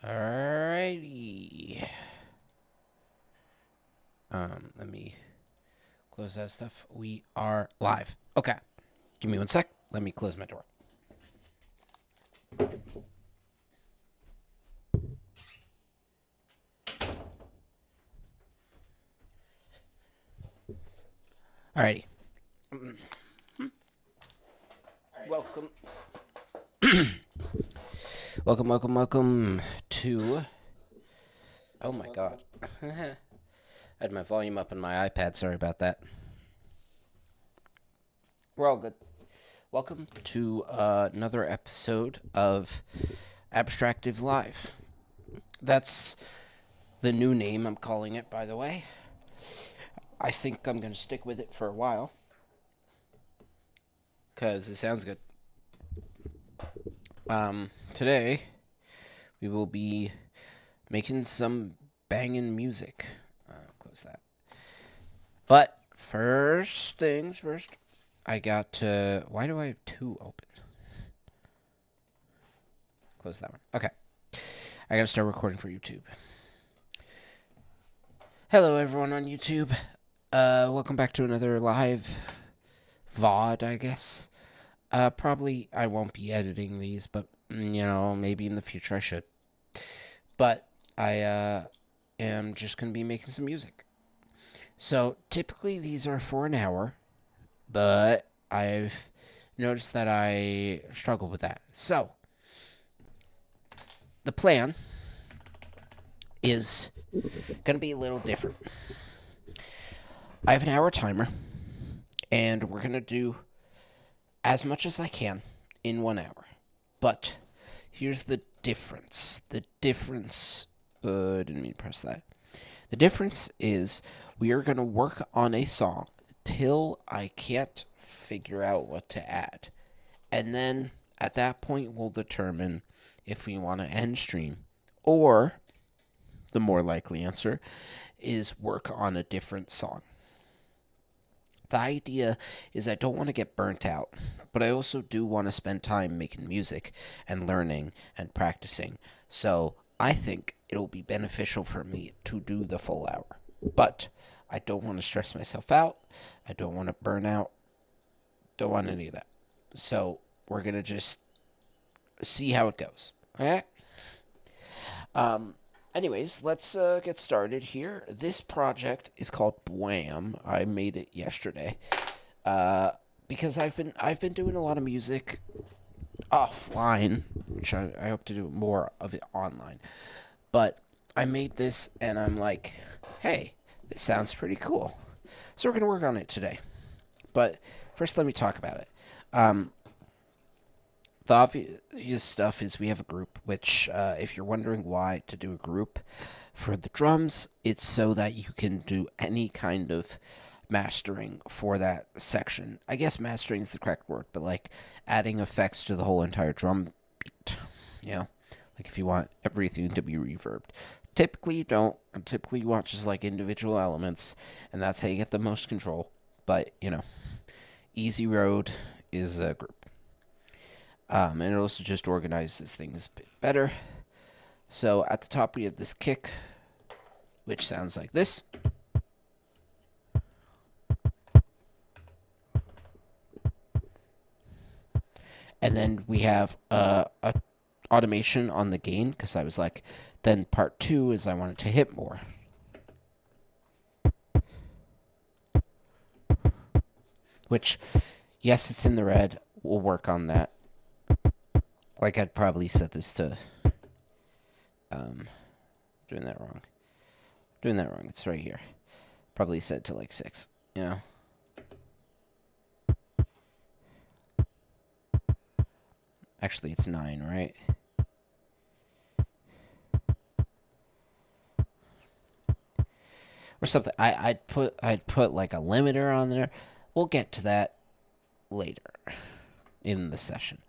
Alrighty. Let me close that stuff. We are live. Okay. Give me one sec. Let me close my door. Alrighty. Welcome. welcome to... Oh my god. I had my volume up on my iPad. Sorry about that. We're all good. Welcome to another episode of Abstractive Live. That's the new name I'm calling it, by the way. I think I'm going to stick with it for a while, because it sounds good. Today, we will be making some banging music. Close that. But, first things first, I got to... Why do I have two open? Close that one. Okay. I gotta start recording for YouTube. Hello, everyone on YouTube. Welcome back to another live VOD, I guess. Probably I won't be editing these, but, maybe in the future I should. But I am just going to be making some music. So, typically these are for an hour, but I've noticed that I struggle with that. So, the plan is going to be a little different. I have an hour timer, and we're going to do as much as I can in 1 hour. But here's the difference. Didn't mean to press that. The difference is we are going to work on a song till I can't figure out what to add. And then at that point, we'll determine if we want to end stream, or the more likely answer is work on a different song. The idea is I don't want to get burnt out, but I also do want to spend time making music and learning and practicing. So I think it'll be beneficial for me to do the full hour. But I don't want to stress myself out. I don't want to burn out. Don't want any of that. So we're going to just see how it goes. Okay? Anyways, let's get started here. This project is called Bwam. I made it yesterday because I've been doing a lot of music offline, which I hope to do more of it online. But I made this, and I'm like, hey, this sounds pretty cool. So we're gonna work on it today. But first, let me talk about it. The obvious stuff is we have a group, which, if you're wondering why to do a group for the drums, it's so that you can do any kind of mastering for that section. I guess mastering is the correct word, but like adding effects to the whole entire drum beat. Like if you want everything to be reverbed. Typically you don't. Typically you want just like individual elements, and that's how you get the most control. But, easy road is a group. And it also just organizes things a bit better. So at the top we have this kick, which sounds like this. And then we have a automation on the gain, because I was like, then part 2 is I wanted to hit more. Which, yes, it's in the red. We'll work on that. Like, I'd probably set this to... doing that wrong. It's right here. Probably set to, like, 6, Actually, it's 9, right? Or something. I'd put like a limiter on there. We'll get to that later in the session.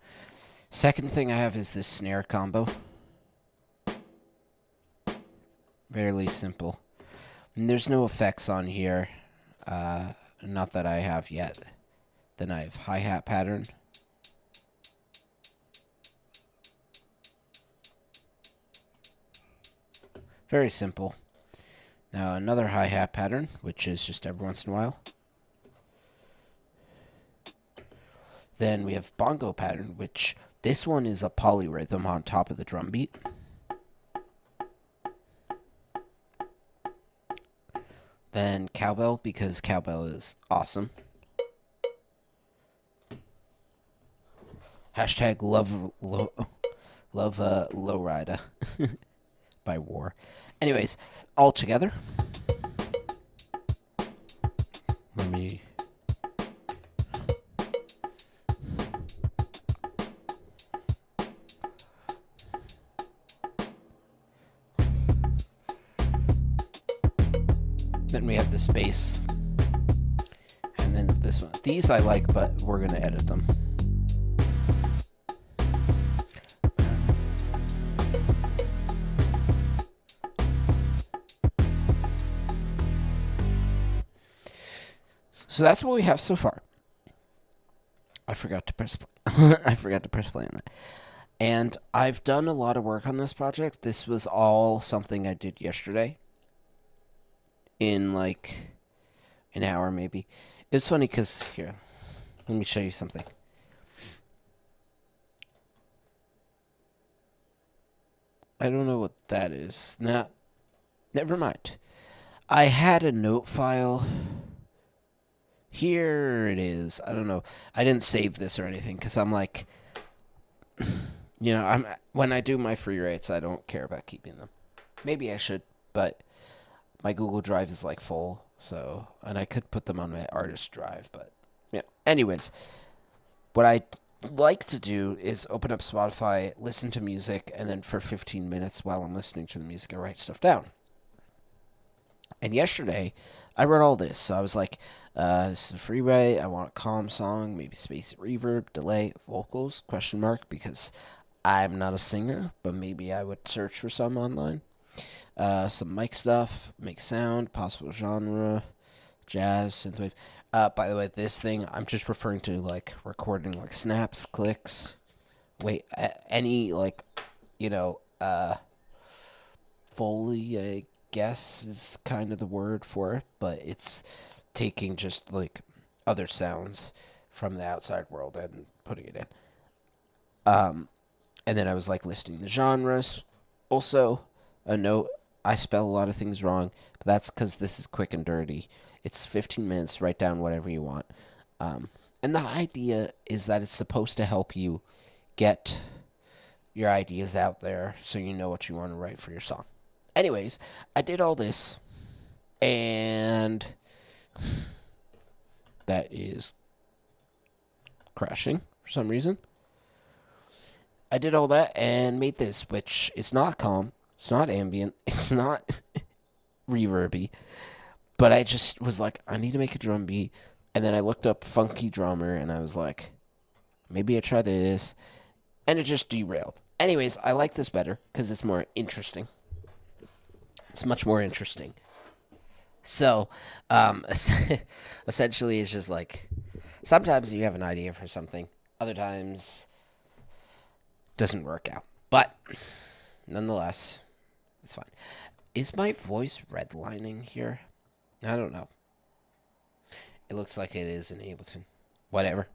Second thing I have is this snare combo. Fairly simple. And there's no effects on here. Not that I have yet. Then I have hi-hat pattern. Very simple. Now another hi-hat pattern, which is just every once in a while. Then we have bongo pattern, which this one is a polyrhythm on top of the drum beat. Then cowbell, because cowbell is awesome. Hashtag love lowrider by War. Anyways, all together. Let me. Then we have this bass. And then this one. These I like, but we're going to edit them. So that's what we have so far. I forgot to press I forgot to press play on that. And I've done a lot of work on this project. This was all something I did yesterday. In like an hour maybe. It's funny because here, let me show you something. I don't know what that is. Nah, never mind. I had a note file. Here it is. I don't know. I didn't save this or anything because I'm like, when I do my free writes, I don't care about keeping them. Maybe I should, but my Google Drive is like full, so, and I could put them on my artist drive, but yeah. Anyways, what I like to do is open up Spotify, listen to music, and then for 15 minutes while I'm listening to the music, I write stuff down. And yesterday, I wrote all this. So I was like, this is a free write. I want a calm song, maybe space reverb, delay, vocals, question mark, because I'm not a singer, but maybe I would search for some online. Some mic stuff, make sound, possible genre, jazz, synthwave. By the way, this thing, I'm just referring to, like, recording, like, snaps, clicks. Wait, any, like, Foley, I guess is kind of the word for it, but it's taking just like other sounds from the outside world and putting it in. And then I was like listing the genres. Also, a note, I spell a lot of things wrong, but that's because this is quick and dirty. It's 15 minutes, write down whatever you want. And the idea is that it's supposed to help you get your ideas out there so you know what you want to write for your song. Anyways, I did all this, and that is crashing for some reason. I did all that and made this, which is not calm, it's not ambient, it's not reverby, but I just was like, I need to make a drum beat, and then I looked up funky drummer, and I was like, maybe I try this, and it just derailed. Anyways, I like this better, because it's more interesting. It's much more interesting. So, essentially, it's just like, sometimes you have an idea for something, other times doesn't work out. But, nonetheless, it's fine. Is my voice redlining here? I don't know. It looks like it is in Ableton. Whatever.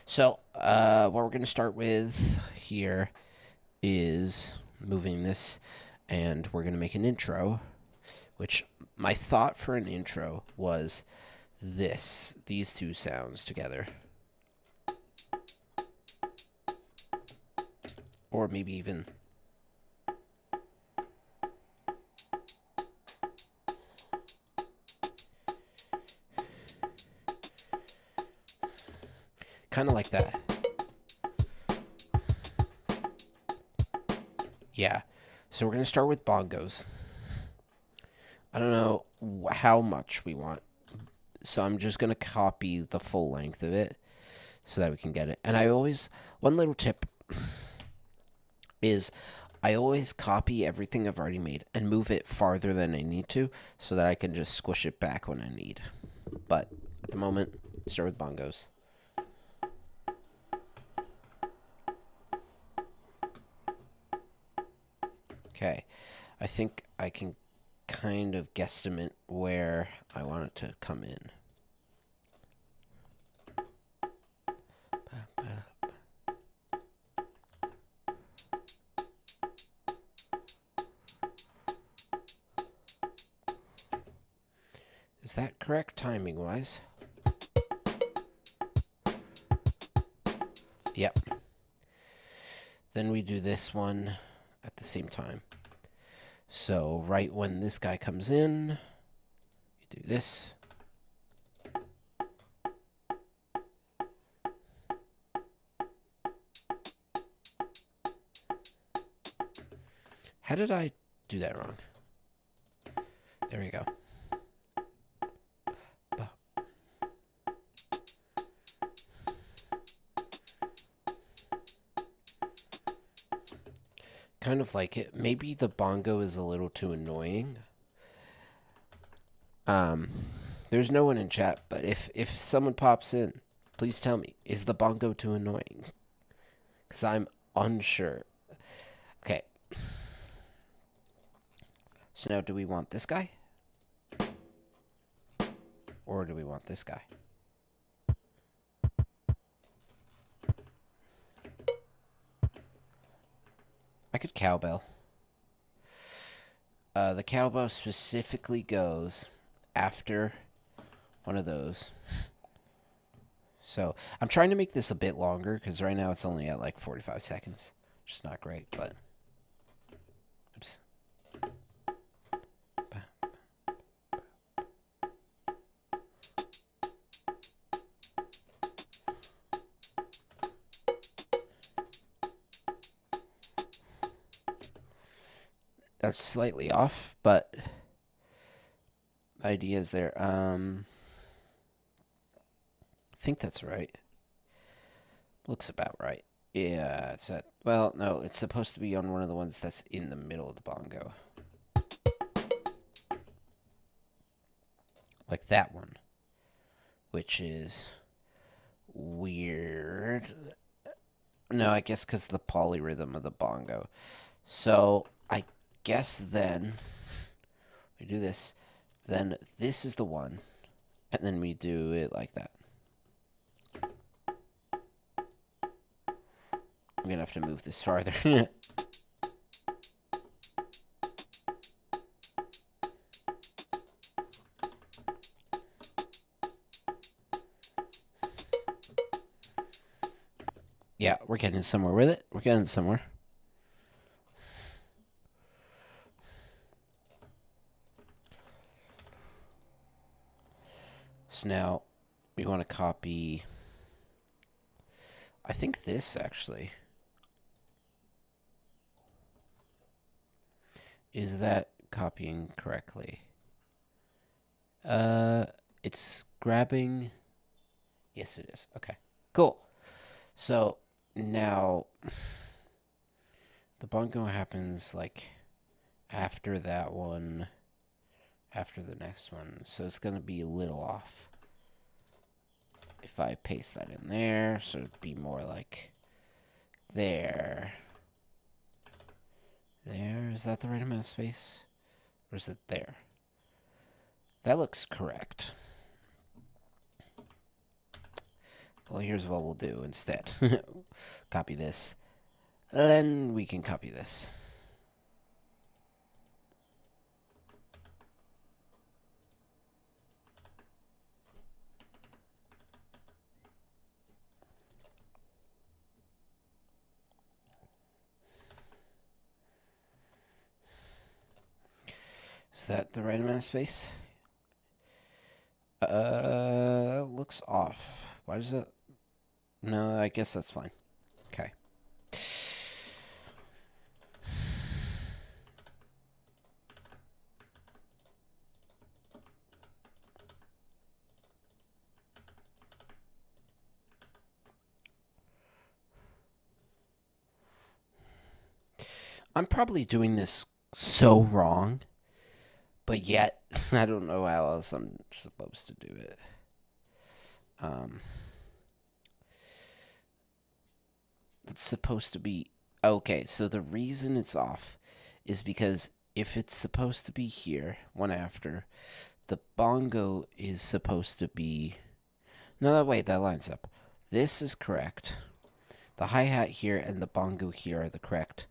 So, what we're going to start with here is moving this, and we're going to make an intro, which my thought for an intro was these two sounds together. Or maybe even kind of like that. Yeah. So we're going to start with bongos. I don't know how much we want. So I'm just going to copy the full length of it so that we can get it. And one little tip is I always copy everything I've already made and move it farther than I need to so that I can just squish it back when I need. But at the moment, start with bongos. Okay. I think I can kind of guesstimate where I want it to come in. Is that correct timing-wise? Yep. Then we do this one at the same time. So right when this guy comes in, we do this. How did I do that wrong? There we go. Kind of like it. Maybe the bongo is a little too annoying. There's no one in chat, but if someone pops in, please tell me, is the bongo too annoying? Because I'm unsure. Okay. So now do we want this guy? Or do we want this guy? I could cowbell. The cowbell specifically goes after one of those. So I'm trying to make this a bit longer because right now it's only at like 45 seconds. Which is not great, but... Oops. That's slightly off, but ideas there. I think that's right. Looks about right. Yeah, it's at, well, no, it's supposed to be on one of the ones that's in the middle of the bongo. Like that one. Which is weird. No, I guess because of the polyrhythm of the bongo. So, I guess then we do this. Then this is the one. And then we do it like that. I'm going to have to move this farther. Yeah, we're getting somewhere with it. We're getting somewhere. So now we want to copy, I think this actually. Is that copying correctly? It's grabbing. Yes, it is. Okay, cool. So now the bongo happens like after that one, after the next one. So it's going to be a little off. If I paste that in there, so it'd be more like there. There, is that the right amount of space? Or is it there? That looks correct. Well, here's what we'll do instead. Copy this. Then we can copy this. Is that the right amount of space? Looks off. Why does it? No, I guess that's fine. Okay. I'm probably doing this so wrong, but yet I don't know how else I'm supposed to do it. It's supposed to be okay. So the reason it's off is because if it's supposed to be here, one after, the bongo is supposed to be... No, wait, that lines up. This is correct. The hi-hat here and the bongo here are the correct.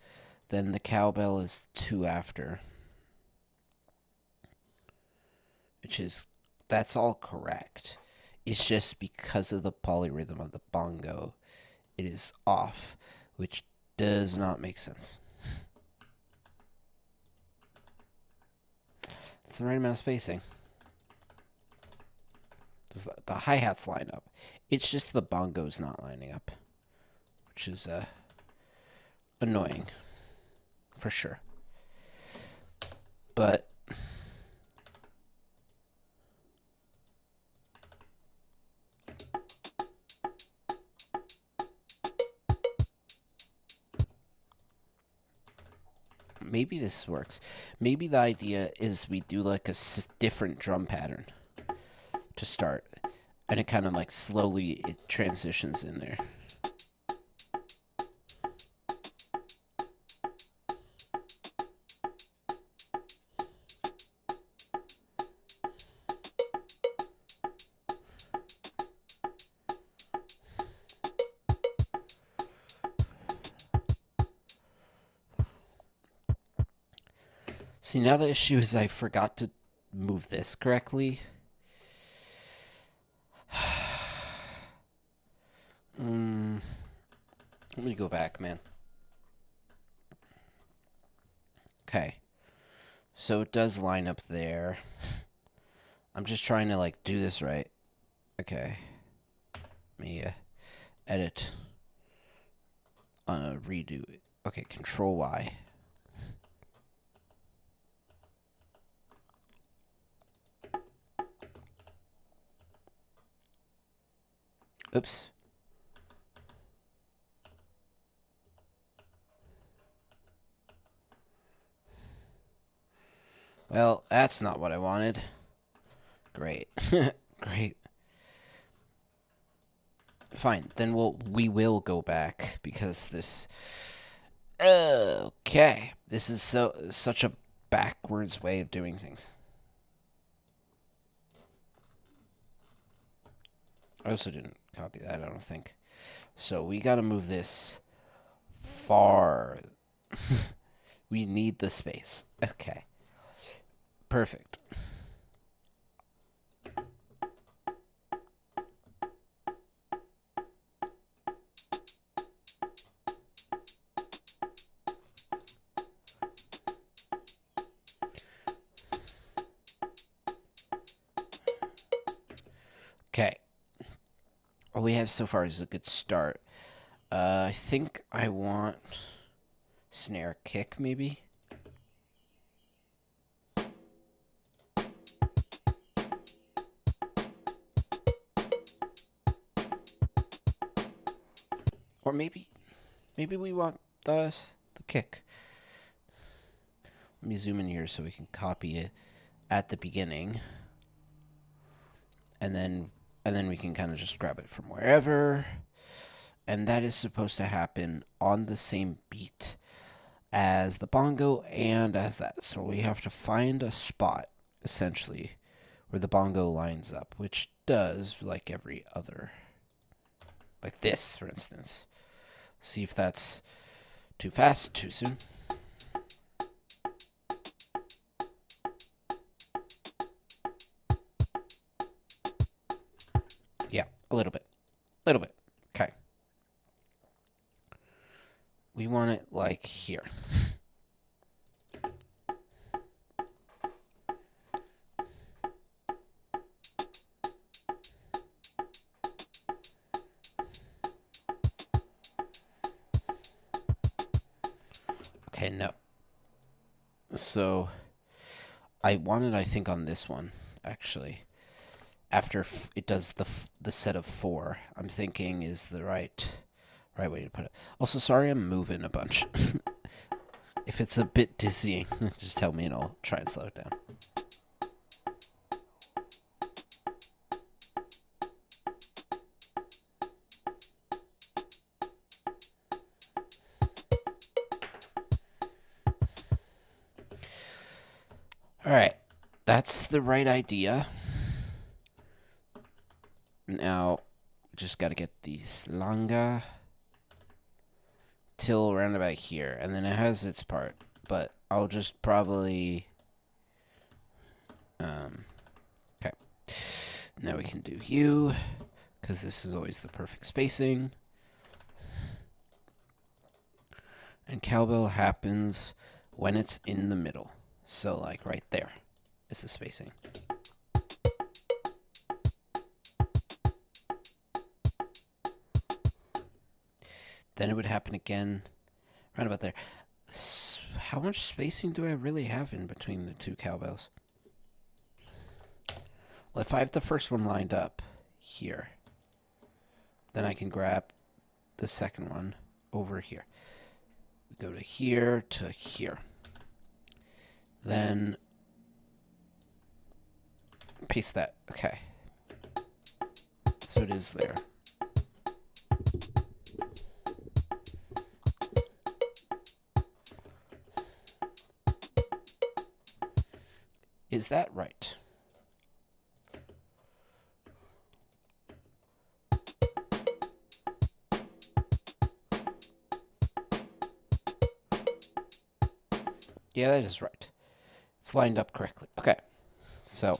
Then the cowbell is 2 after. Which is... That's all correct. It's just because of the polyrhythm of the bongo, it is off, which does not make sense. It's the right amount of spacing. Does the hi-hats line up? It's just the bongos not lining up, which is annoying, for sure. But maybe this works. Maybe the idea is we do like a different drum pattern to start, and it kind of like slowly it transitions in there. See, now the issue is I forgot to move this correctly. Let me go back, man. Okay. So it does line up there. I'm just trying to, like, do this right. Okay. Let me edit. Redo it. Okay, Control Y. Oops. Well, that's not what I wanted. Great. Great. Fine. Then we will go back because this... Okay. This is such a backwards way of doing things. I also didn't copy that, I don't think. So we gotta move this far. We need the space. Okay. Perfect. Okay. All we have so far is a good start. I think I want snare kick, maybe? Or maybe we want the kick. Let me zoom in here so we can copy it at the beginning. And then we can kind of just grab it from wherever. And that is supposed to happen on the same beat as the bongo and as that. So we have to find a spot, essentially, where the bongo lines up, which does like every other. Like this, for instance. See if that's too fast, too soon. Yeah, a little bit. Okay. We want it like here. Okay, no. So, I wanted, I think, on this one, actually. After it does the set of 4, I'm thinking is the right way to put it. Also, sorry I'm moving a bunch. If it's a bit dizzying, just tell me and I'll try and slow it down. Alright, that's the right idea. Now, just gotta get the slanga till around about here, and then it has its part, but I'll just probably... okay. Now we can do you, because this is always the perfect spacing. And cowbell happens when it's in the middle. So, like, right there is the spacing. Then it would happen again right about there. How much spacing do I really have in between the two cowbells? Well, if I have the first one lined up here, then I can grab the second one over here. We go to here to here. Then paste that. Okay. So it is there. Is that right? Yeah, that is right. It's lined up correctly. Okay. So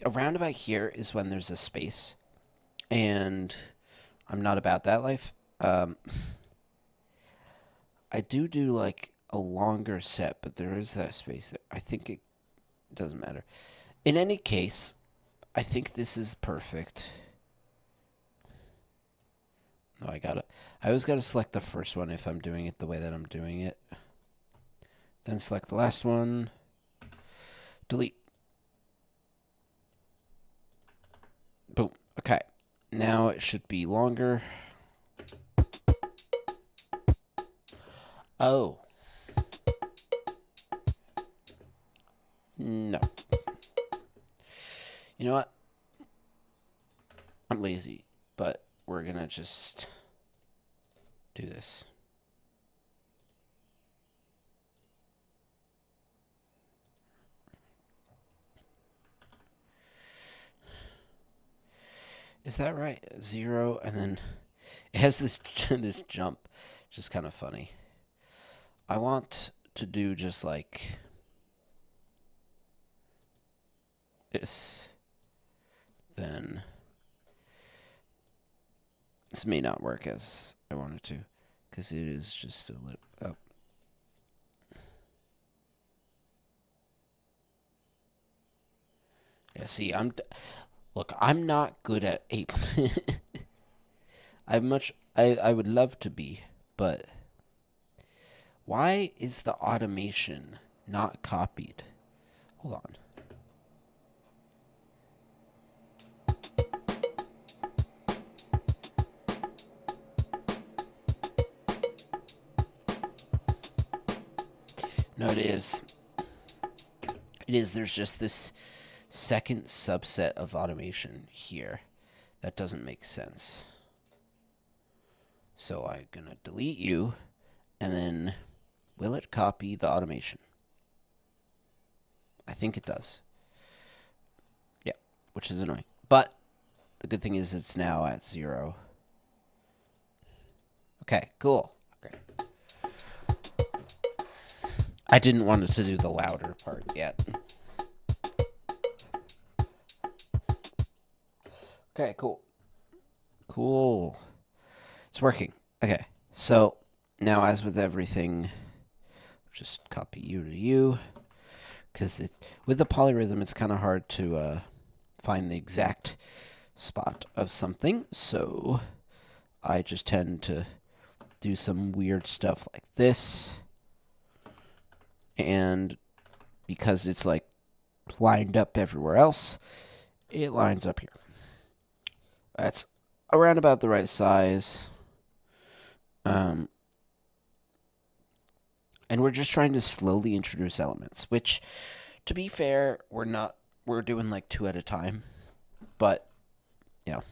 around about here is when there's a space, and I'm not about that life. I do like a longer set, but there is that space there. I think it doesn't matter. In any case, I think this is perfect. No, I always gotta select the first one if I'm doing it the way that I'm doing it. Then select the last one. Delete. Boom. Okay. Now it should be longer. Oh. No. You know what? I'm lazy, but we're gonna just do this. Is that right? 0, and then it has this this jump, which is kind of funny. I want to do just like this. Then this may not work as I wanted to, because it is just a little. Oh. Yeah, see, look, I'm not good at Ableton. I would love to be, but why is the automation not copied? Hold on. No, it is. It is. There's just this second subset of automation here that doesn't make sense. So I'm gonna delete you, and then will it copy the automation? I think it does. Yeah, which is annoying. But the good thing is it's now at 0. Okay, cool. Okay. I didn't want it to do the louder part yet. Okay, cool. Cool. It's working. Okay, so now as with everything, just copy you to you, because with the polyrhythm, it's kind of hard to find the exact spot of something, so I just tend to do some weird stuff like this, and because it's like lined up everywhere else, it lines up here. That's around about the right size. And we're just trying to slowly introduce elements, which, to be fair, we're not we're doing like 2 at a time, but you know,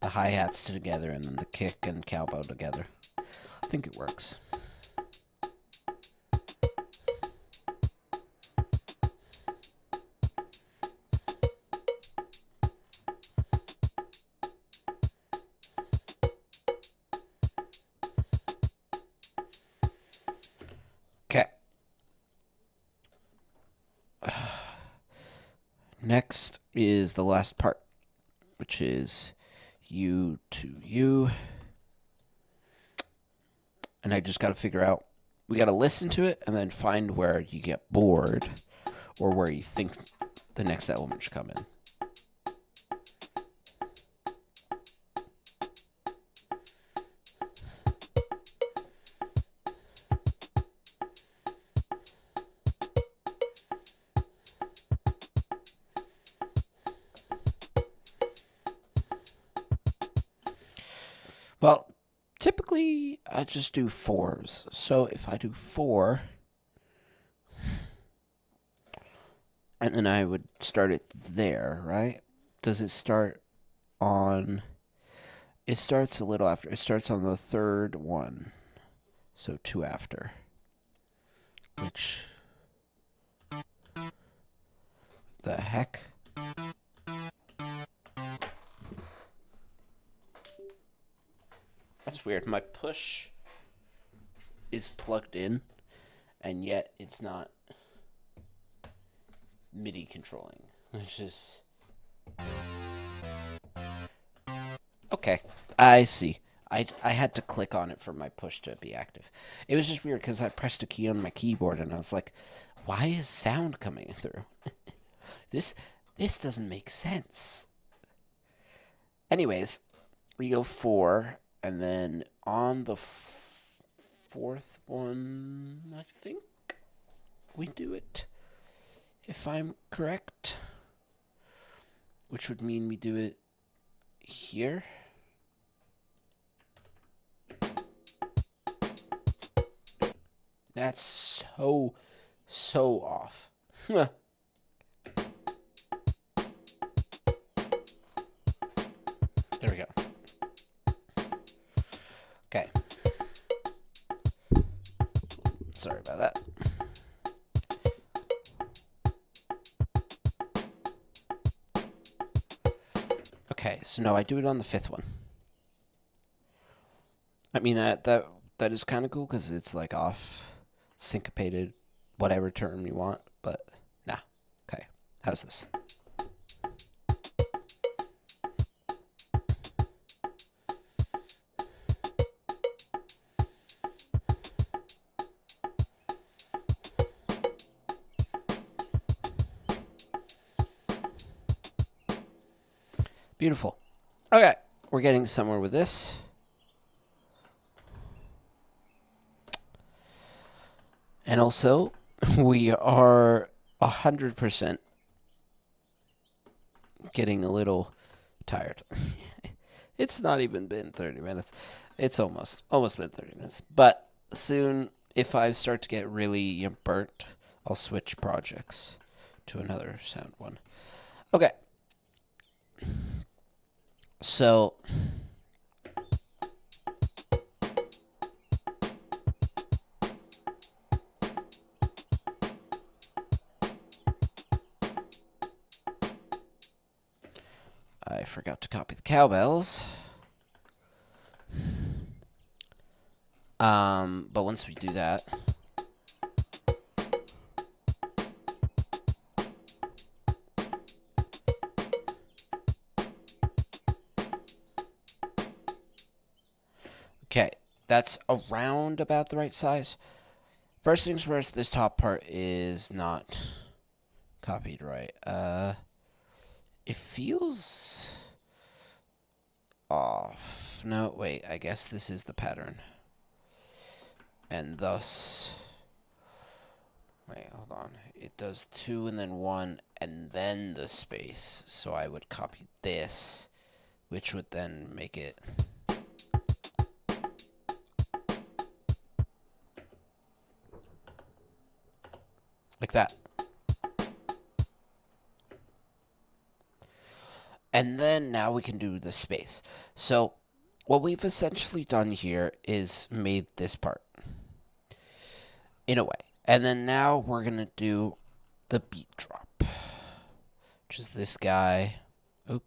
the hi-hats together and then the kick and cowbell together. I think it works. Okay. Next is the last part, which is U to U. And I just got to figure out, we got to listen to it and then find where you get bored or where you think the next element should come in. Well, typically I just do 4s. So if I do 4, and then I would start it there, right? Does it start on... It starts a little after. It starts on the third one. So 2 after. Which... The heck? That's weird. My push is plugged in, and yet it's not MIDI controlling. It's just... Okay, I see. I had to click on it for my push to be active. It was just weird because I pressed a key on my keyboard and I was like, why is sound coming through? This doesn't make sense. Anyways, we go 4, and then on the 4th one, I think we do it, if I'm correct, which would mean we do it here. That's so off. There we go. Okay. Sorry about that. Okay, so no, I do it on the 5th one. I mean, that is kind of cool because it's like off, syncopated, whatever term you want, but nah. Okay, how's this? Beautiful. Okay, we're getting somewhere with this. And also, we are 100% getting a little tired. It's not even been 30 minutes. It's almost been 30 minutes. But soon, if I start to get really burnt, I'll switch projects to another sound one. Okay. So... I forgot to copy the cowbells. But once we do that... Okay, that's around about the right size. First things first, this top part is not copied right. It feels off. No, wait, I guess this is the pattern. And thus... Wait, hold on. It does 2 and then 1 and then the space. So I would copy this, which would then make it... like that. And then now we can do the space. So what we've essentially done here is made this part in a way. And then now we're going to do the beat drop, which is this guy. Oh.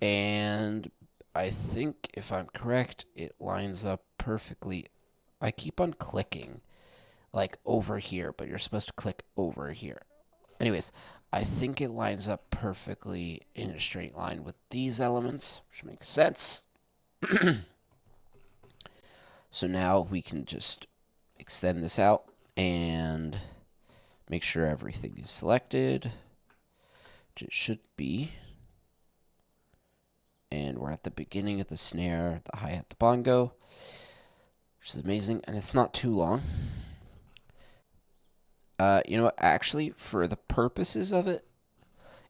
And I think if I'm correct, it lines up perfectly. I keep on clicking like over here, but you're supposed to click over here. Anyways, I think it lines up perfectly in a straight line with these elements, which makes sense. So now we can just extend this out and make sure everything is selected, which it should be. And we're at the beginning of the snare, the hi-hat, the bongo, which is amazing, and it's not too long. You know what? Actually, for the purposes of it,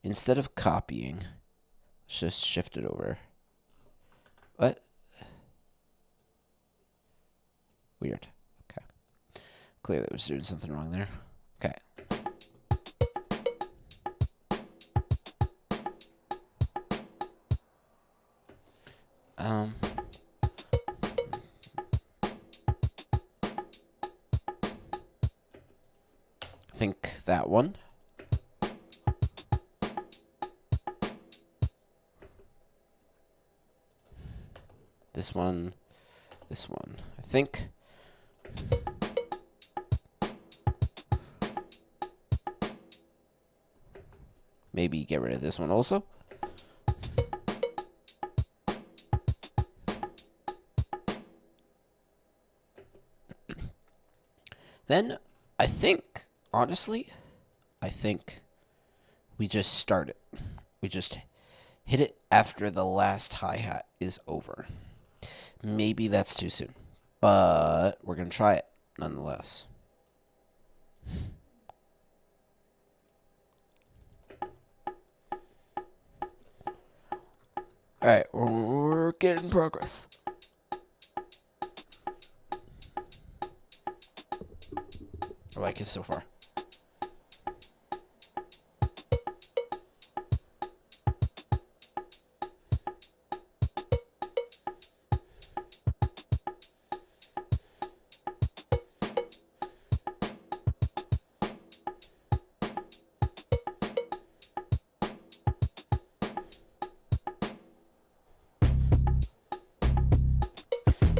instead of copying, let's just shift it over. What? Weird. Okay. Clearly I was doing something wrong there. Okay. I think that one. This one. This one. I think. Maybe get rid of this one also. Then, I think, honestly, I think we just start it. We just hit it after the last hi-hat is over. Maybe that's too soon, but we're going to try it nonetheless. Alright, we're getting progress. I like it so far.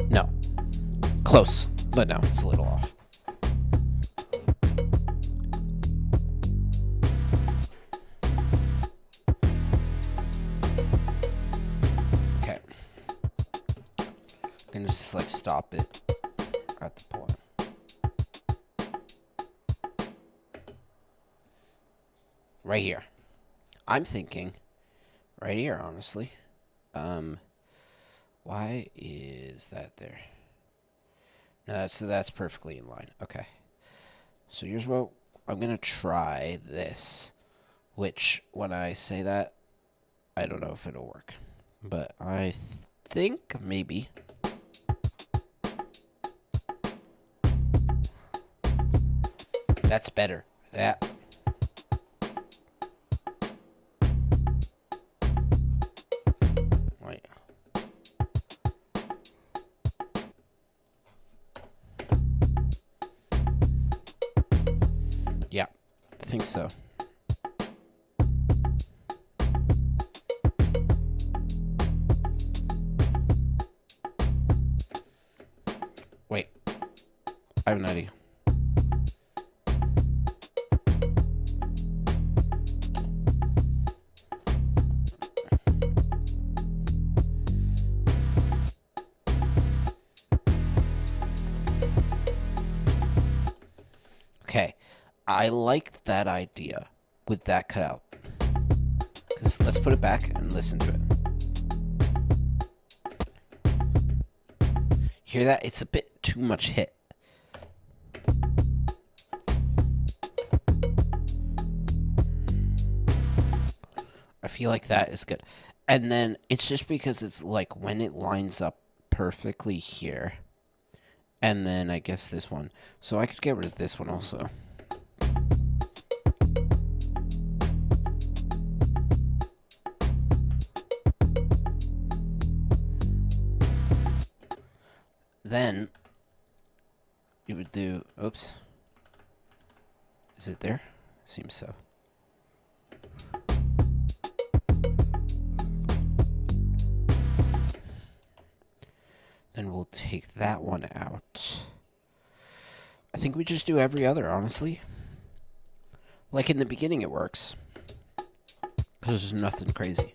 No. Close, but no, it's a little off. Okay. I'm gonna just like stop it at the point. Right here. I'm thinking right here, honestly. Why is that there? No, that's perfectly in line. Okay. So here's what I'm going to try this, which when I say that, I don't know if it'll work, but I think maybe. That's better. That. Wait. Yeah, I think so. Wait, I have an idea. Okay, I like that idea with that cutout. Because let's put it back and listen to it. Hear that? It's a bit too much hit. I feel like that is good. And then it's just because it's like when it lines up perfectly here. And then I guess this one. So I could get rid of this one also. Then you would do, oops. Is it there? Seems so. Then we'll take that one out. I think we just do every other, honestly. Like in the beginning it works. Because there's nothing crazy.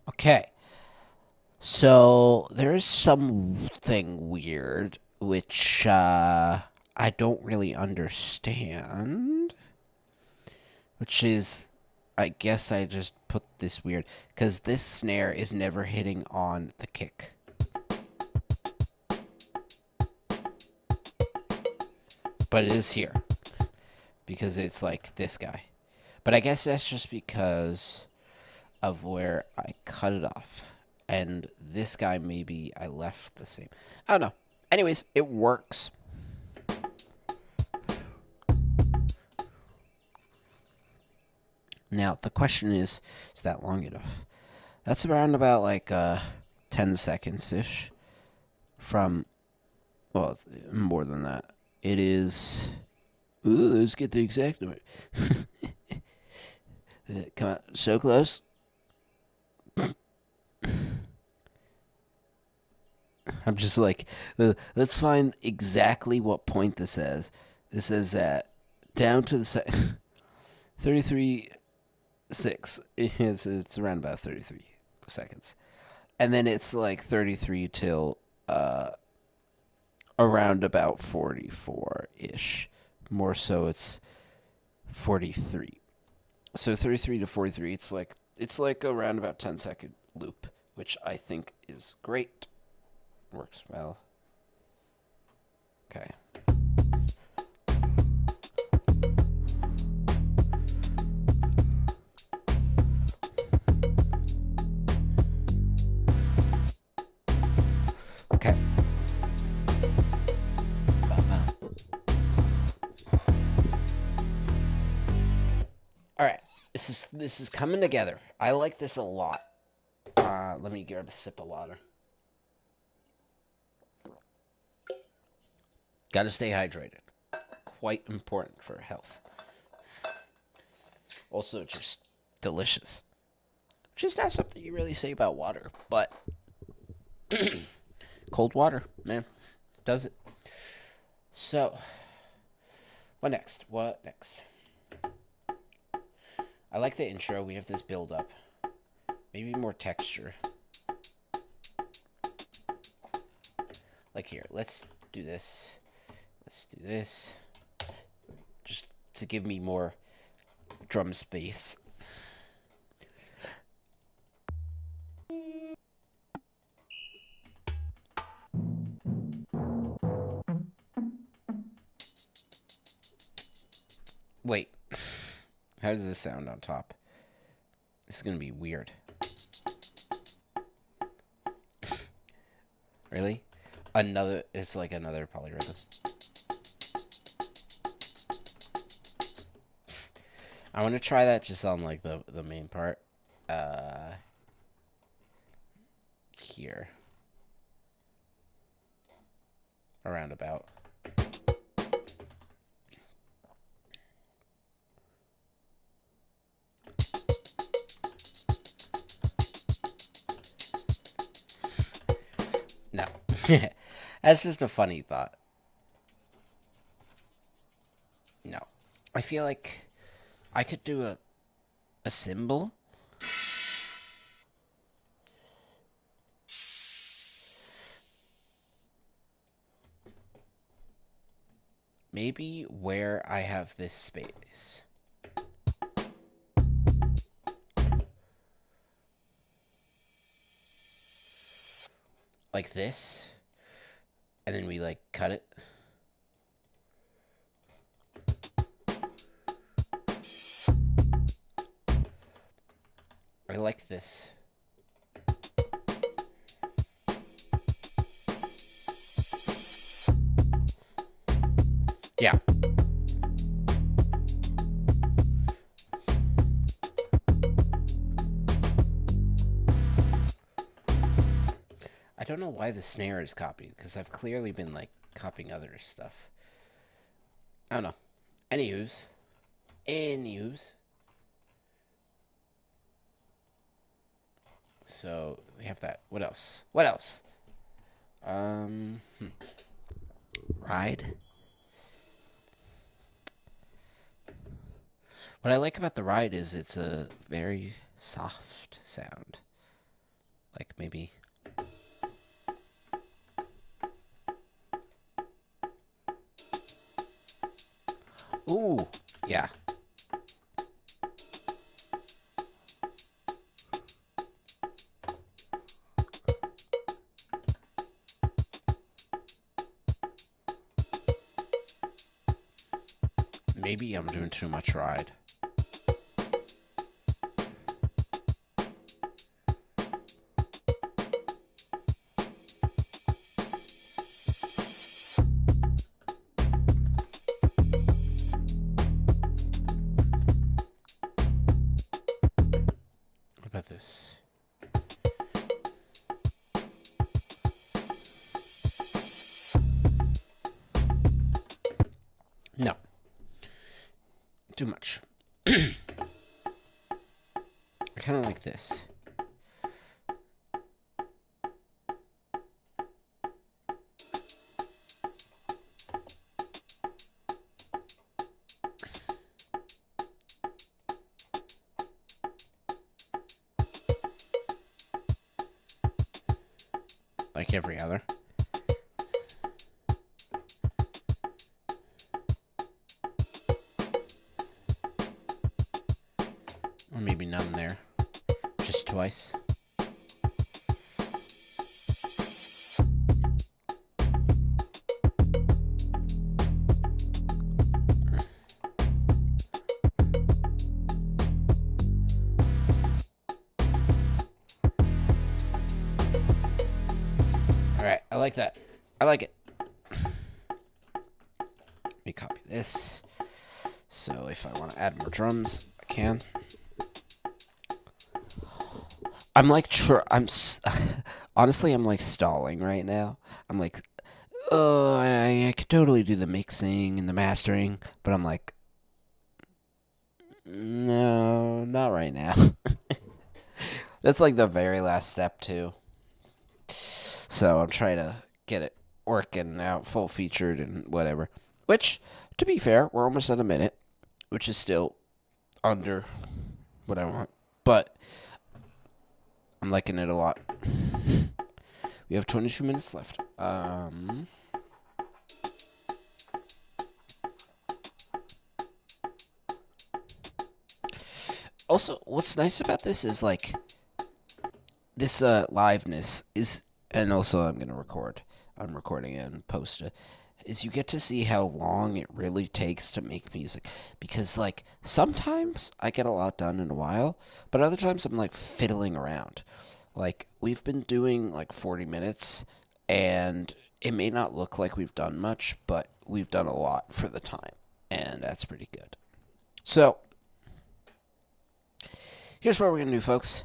Okay. So there's something weird which I don't really understand. Which is, I guess I just put this weird, because this snare is never hitting on the kick. But it is here. Because it's like this guy. But I guess that's just because of where I cut it off. And this guy, maybe I left the same. I don't know. Anyways, it works. Now, the question is that long enough? That's around about like 10 seconds-ish from, well, more than that. It is, ooh, let's get the exact number. Come on, so close. I'm just like, let's find exactly what point this says. This says that down to the 33.6. It's around about 33 seconds. And then it's like 33 till around about 44-ish. More so it's 43. So 33 to 43, it's like around about 10-second loop, which I think is great. Works well. Okay. Okay. All right. This is coming together. I like this a lot. Let me grab a sip of water. Got to stay hydrated. Quite important for health. Also, just delicious. Which is not something you really say about water, but cold water, man, does it. So, what next? I like the intro. We have this build up. Maybe more texture. Like here, let's do this. Just to give me more drum space. Wait. How does this sound on top? This is going to be weird. Really? It's like another polyrhythm. I want to try that just on like the main part. Here. Around about. No. That's just a funny thought. No. I feel like I could do a cymbal. Maybe where I have this space. Like this. And then we like cut it. I like this. Yeah. I don't know why the snare is copied, because I've clearly been, like, copying other stuff. I don't know. Anywho's. So, we have that. What else? Ride. What I like about the ride is it's a very soft sound. Like maybe. Ooh, yeah. Maybe I'm doing too much ride. What about this? No. Too much. I kind of like this. Like every other. Or maybe none there. Just twice. Alright, I like that. I like it. Let me copy this. So if I want to add more drums, I can. I'm like, honestly, I'm like stalling right now. I'm like, oh, I could totally do the mixing and the mastering, but I'm like, no, not right now. That's like the very last step too. So I'm trying to get it working out, full featured and whatever. Which, to be fair, we're almost at a minute, which is still under what I want, but I'm liking it a lot. We have 22 minutes left. Also, what's nice about this is like this liveness is, and also I'm gonna record. I'm recording it and post it. Is you get to see how long it really takes to make music, because like sometimes I get a lot done in a while, but other times I'm like fiddling around. Like we've been doing like 40 minutes, and it may not look like we've done much, but we've done a lot for the time, and that's pretty good. So here's what we're gonna do, folks.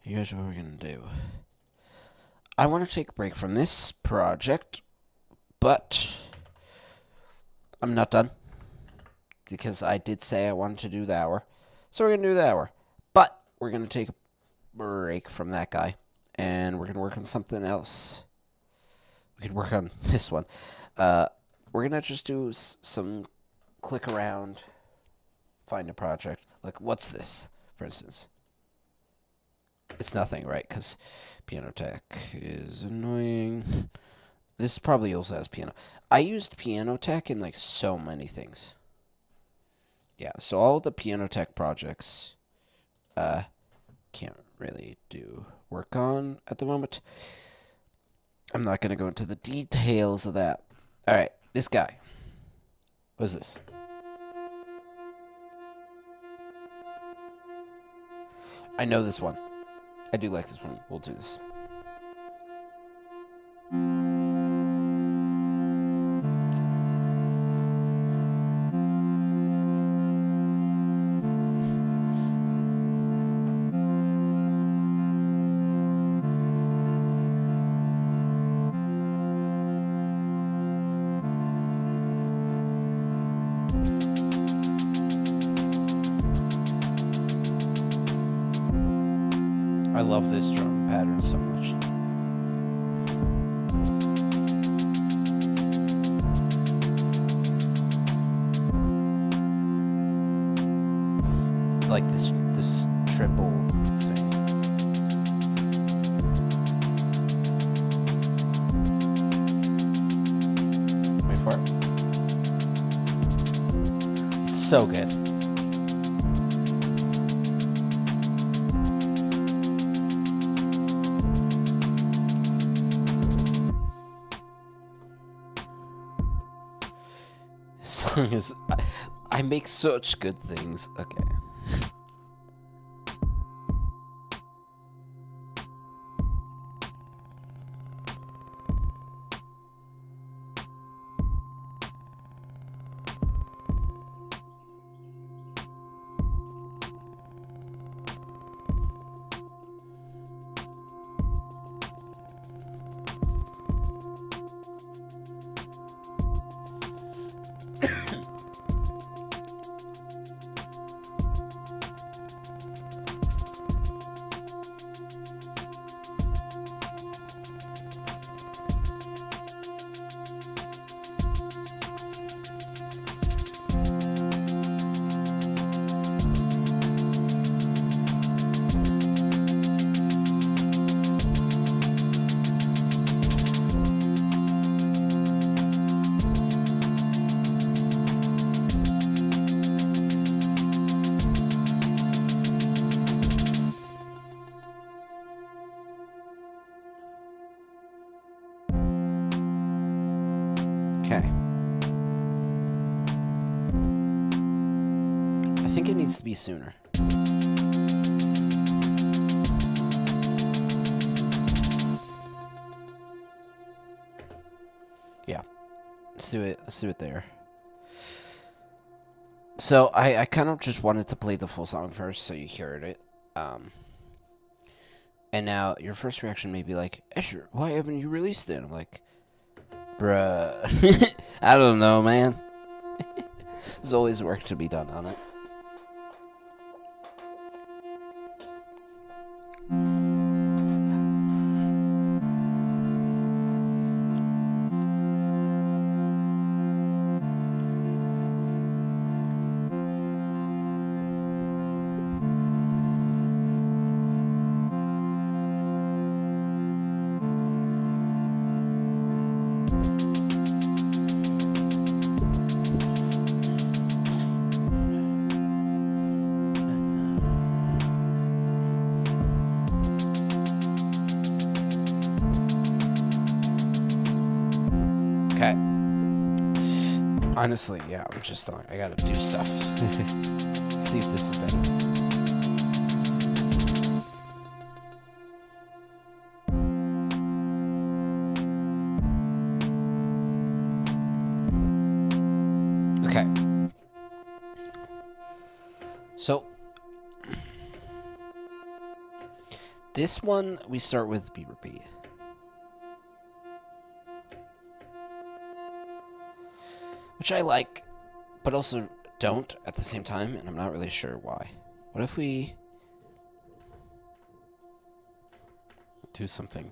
Here's what we're gonna do. I want to take a break from this project, but I'm not done, because I did say I wanted to do the hour. So we're going to do the hour. But we're going to take a break from that guy, and we're going to work on something else. We can work on this one. We're going to just do some click around, find a project. Like, what's this, for instance? It's nothing, right? Because Piano Tech is annoying. This probably also has piano. I used Piano Tech in like so many things. Yeah, so all the Piano Tech projects can't really do work on at the moment. I'm not going to go into the details of that. All right, this guy. What is this? I know this one. I do like this one. We'll do this. I love this drum pattern so much. Like this triple thing. Wait for it. It's so good. Song is, I make such good things. Okay. Okay. I think it needs to be sooner. Yeah. Let's do it. Let's do it there. So I kind of just wanted to play the full song first so you heard it. And now your first reaction may be like, Escher, why haven't you released it? I'm like, bruh. I don't know, man. There's always work to be done on it. Okay. Honestly, yeah, I'm just on. I gotta do stuff. See if this is better. Okay. So this one we start with B repeat. Which I like, but also don't at the same time, and I'm not really sure why. What if we do something?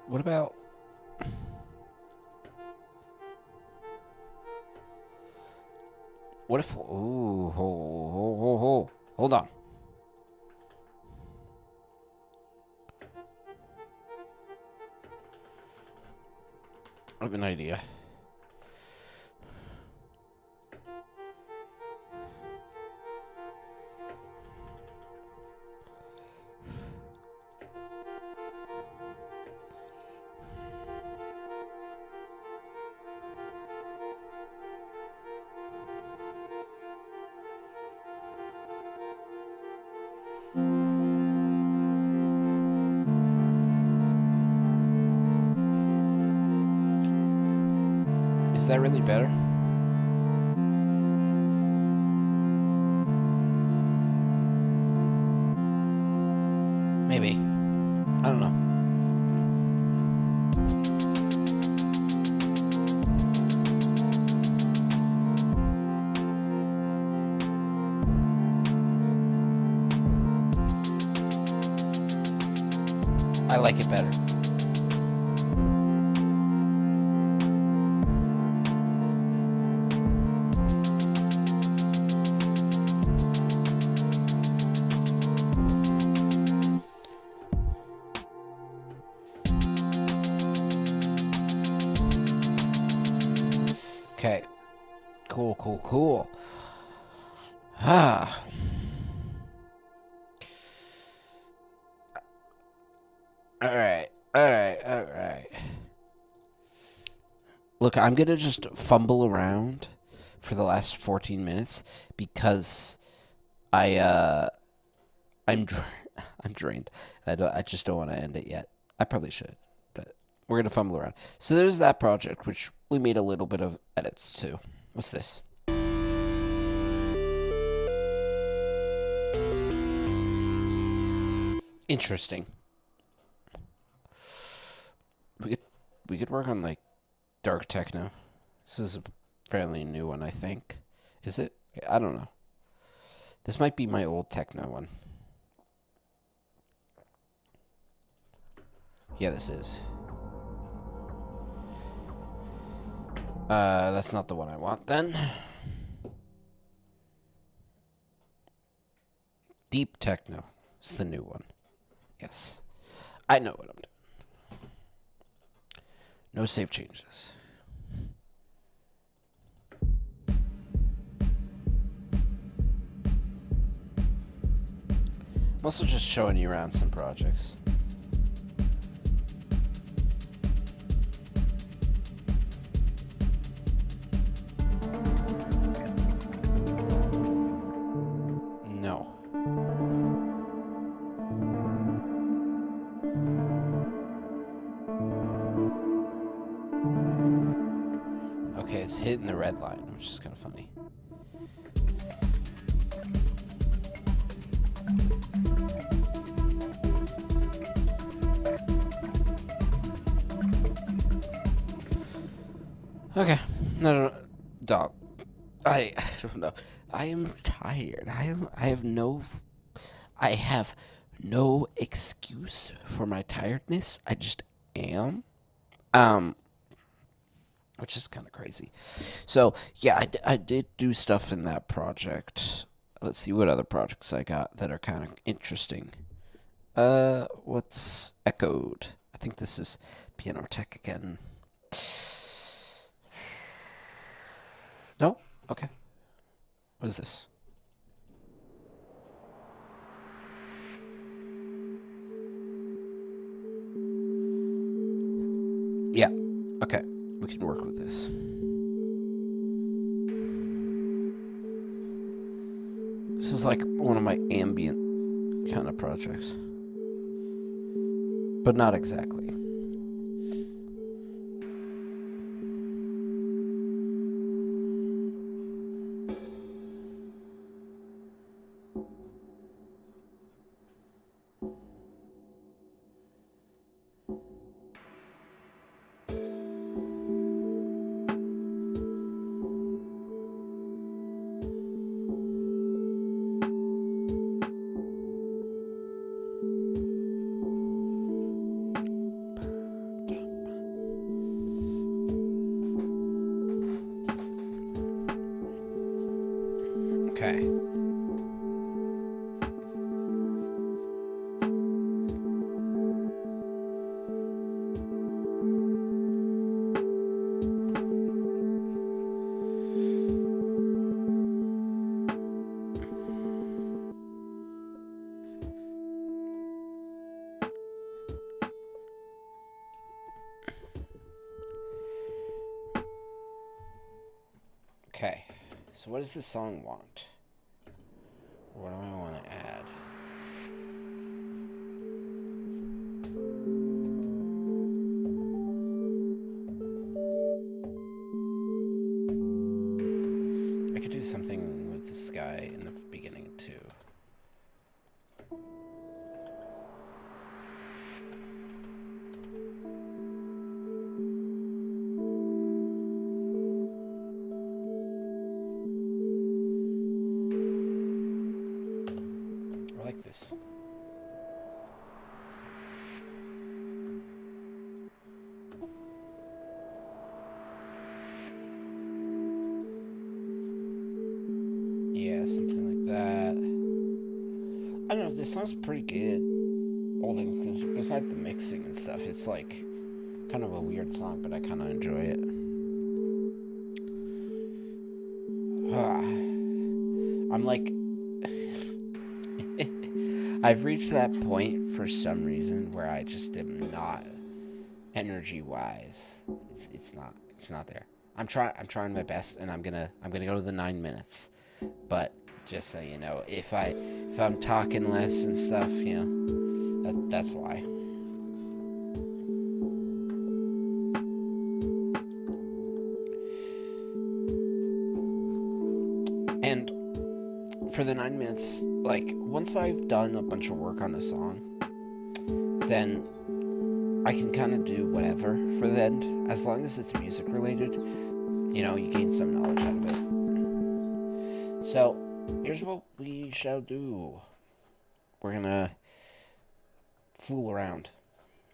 What about... What if... Ooh, hold on. I have an idea. Is that really better? Maybe. I don't know. I like it better. Okay. Cool, cool, cool. Ah. Alright. Look, I'm gonna just fumble around for the last 14 minutes because I I'm dra- I'm drained. I just don't want to end it yet. I probably should, but we're gonna fumble around. So there's that project which we made a little bit of edits to. What's this? Interesting. We could we could work on like dark techno. This is a fairly new one, I think. Is it? I don't know. This might be my old techno one. Yeah, this is. That's not the one I want then. Deep techno is the new one. Yes. I know what I'm doing. No save changes. I'm also just showing you around some projects. No. Okay, it's hitting the red line, which is kind of funny. Okay. No. Dog. I don't know. I am tired. I have no excuse for my tiredness. I just am. Um which is kind of crazy. So, yeah, I did do stuff in that project. Let's see what other projects I got that are kind of interesting. What's echoed? I think this is piano tech again. No? Okay. What is this? Yeah. Okay. We can work with this. This is like one of my ambient kind of projects. But not exactly. Okay. Okay. So what does this song want? What do I want to add? We could do something with the sky in the beginning too. I like this. Yeah, something like that. I don't know, this sounds pretty good. All things, because besides the mixing and stuff, it's like kind of a weird song, but I kind of enjoy it. I'm like, I've reached that point for some reason where I just am not energy wise. It's not there. I'm trying my best, and I'm gonna go to the 9 minutes. But just so you know, if I'm talking less and stuff, that's why. And for the 9 minutes, like once I've done a bunch of work on a song, then I can kind of do whatever for the end, as long as it's music related. You gain some knowledge out of it. So here's what we shall do. We're gonna fool around,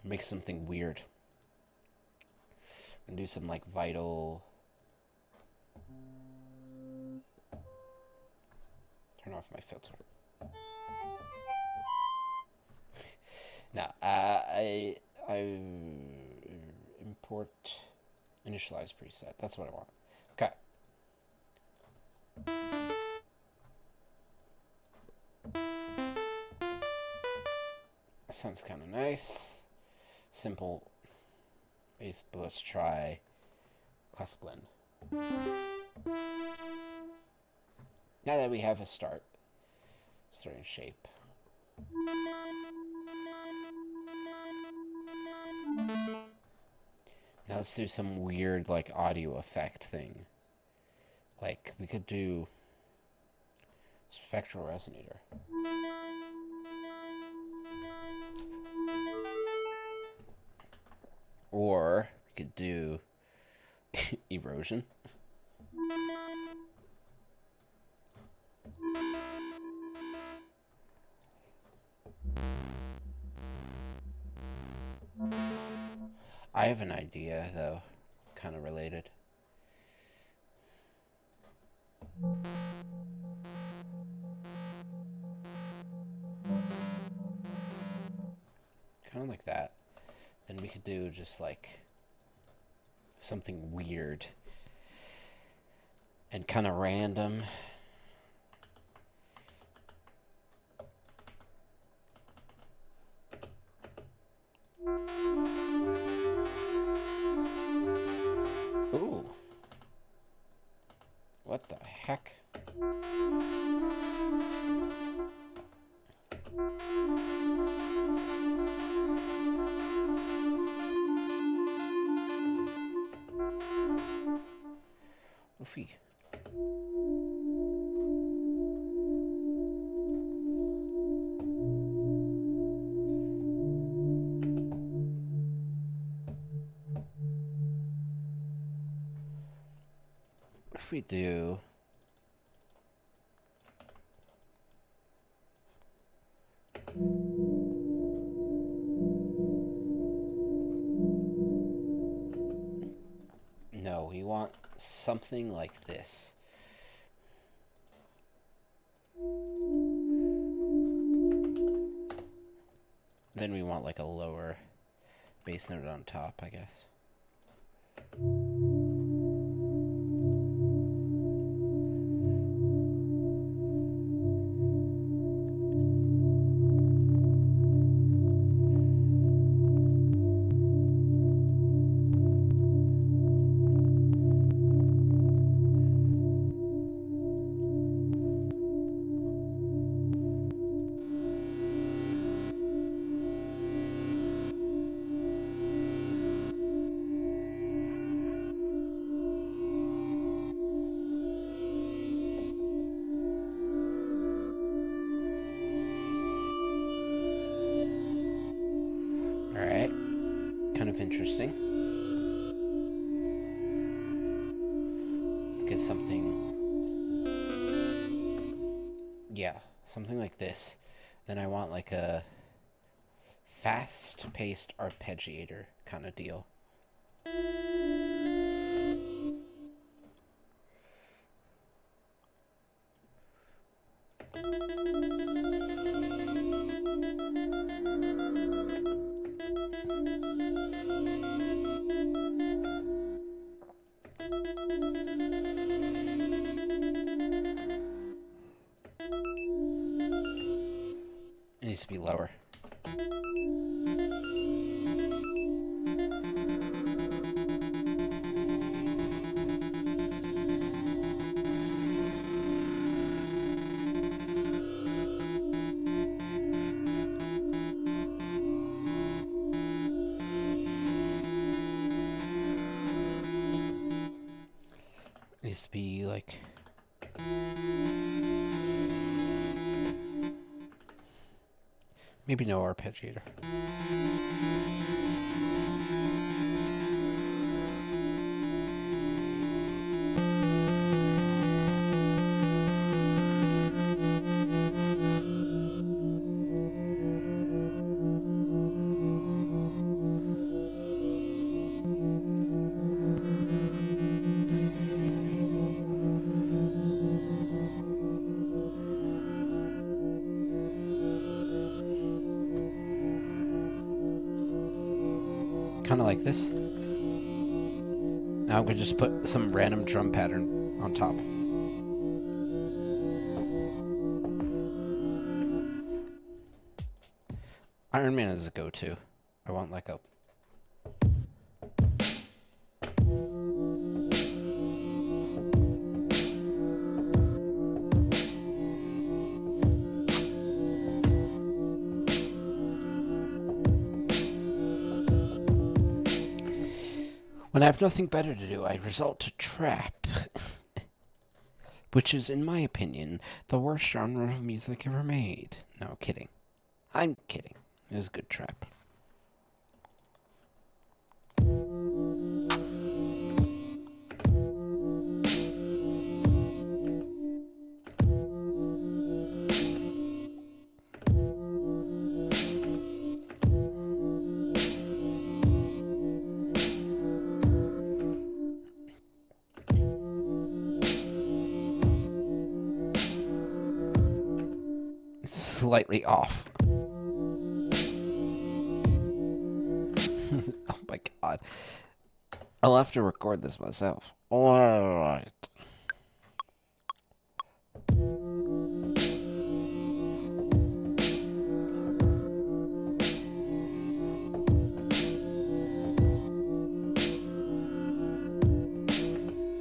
make something weird, and do some like vital. Turn off my filter. Now, I import initialize preset. That's what I want. Okay. Sounds kind of nice. Simple bass, but let's try class blend. Now that we have a starting shape. Now let's do some weird like audio effect thing. Like we could do spectral resonator. Or we could do erosion. I have an idea, though, kind of related. Kind of like that. Then we could do just like something weird and kind of random. Ooh. What the heck? Oofy. What if we do no, we want something like this. Then we want like a lower bass note on top, I guess. of interesting. Let's get something. Yeah, something like this. Then I want like a fast-paced arpeggiator kind of deal. It needs to be lower. It needs to be like... maybe no arpeggiator. Kind of like this. Now I'm going to just put some random drum pattern on top. Iron Man is a go-to. I want like a... When I have nothing better to do, I resort to trap. Which is, in my opinion, the worst genre of music ever made. No, kidding. I'm kidding. It was a good trap. Slightly off. Oh my god. I'll have to record this myself. Alright.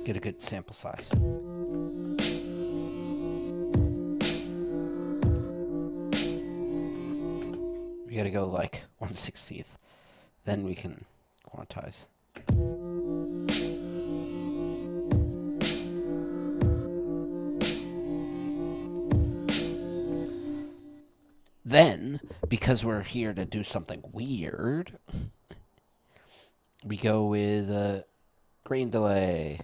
Get a good sample size. We gotta go like 1/16. Then we can quantize. Then, because we're here to do something weird, we go with grain delay.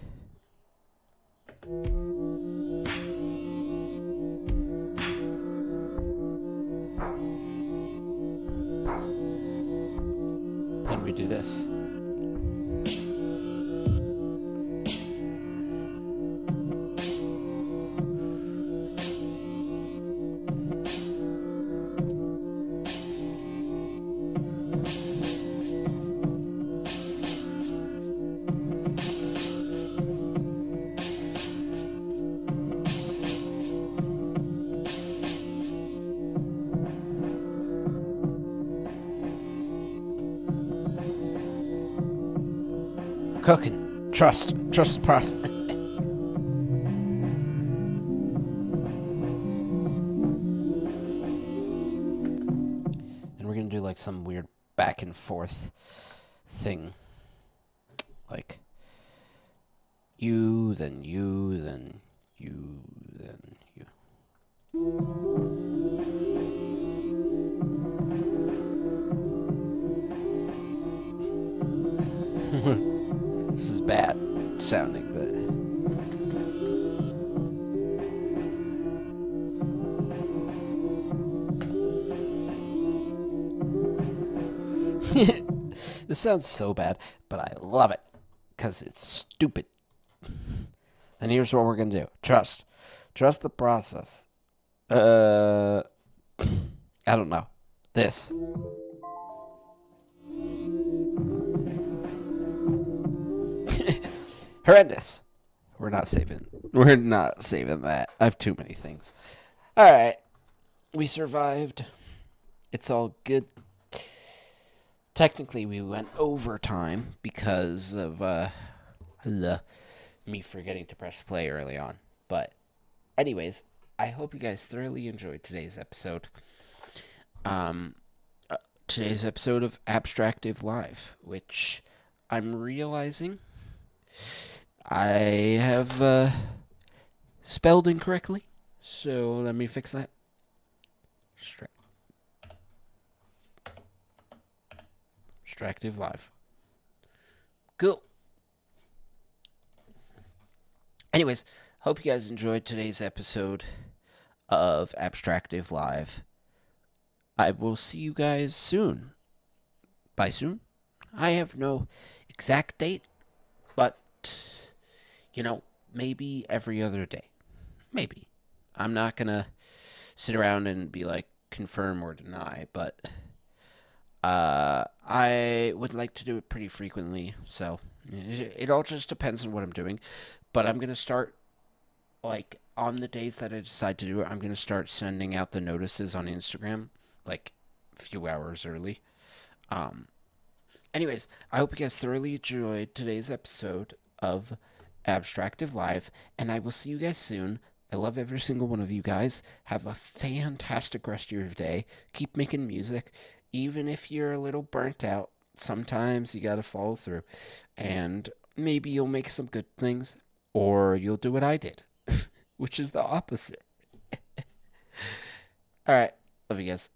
Then we do this. Cooking. Trust the process. And we're gonna do like some weird back and forth thing. Like you, then you, then you, then you. This is bad sounding, but this sounds so bad, but I love it because it's stupid. And here's what we're gonna do: trust the process. I don't know. This. Horrendous. We're not saving. We're not saving that. I have too many things. All right, we survived. It's all good. Technically, we went overtime because of me forgetting to press play early on. But, anyways, I hope you guys thoroughly enjoyed today's episode. Um, Today's episode of Abstractive Live, which I'm realizing I have spelled incorrectly. So let me fix that. Abstractive Live. Cool. Anyways, hope you guys enjoyed today's episode of Abstractive Live. I will see you guys soon. By soon, I have no exact date, but, maybe every other day. Maybe. I'm not going to sit around and be like, confirm or deny, but I would like to do it pretty frequently, so it all just depends on what I'm doing. But I'm going to start, like, on the days that I decide to do it, I'm going to start sending out the notices on Instagram, like, a few hours early. Anyways, I hope you guys thoroughly enjoyed today's episode of Abstractive Live, and I will see you guys soon. I love every single one of you guys. Have a fantastic rest of your day. Keep making music. Even if you're a little burnt out, sometimes you gotta follow through. And maybe you'll make some good things, or you'll do what I did, which is the opposite. Alright, love you guys.